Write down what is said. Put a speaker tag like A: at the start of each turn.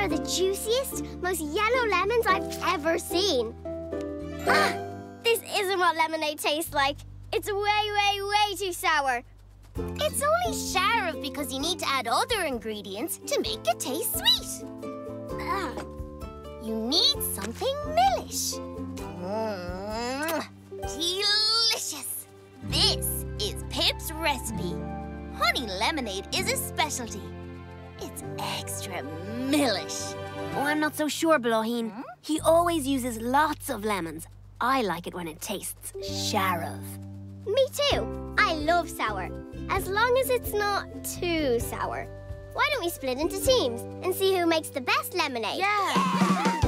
A: are the juiciest, most yellow lemons I've ever seen. Ah, this isn't what lemonade tastes like. It's way too sour.
B: It's only searbh because you need to add other ingredients to make it taste sweet. You need something millish. Delicious! This is Pip's recipe. Honey lemonade is a specialty. It's extra millish.
C: Oh, I'm not so sure, Bláithín. He always uses lots of lemons. I like it when it tastes searbh.
A: Me too. I love sour, as long as it's not too sour. Why don't we split into teams and see who makes the best lemonade?
B: Yeah.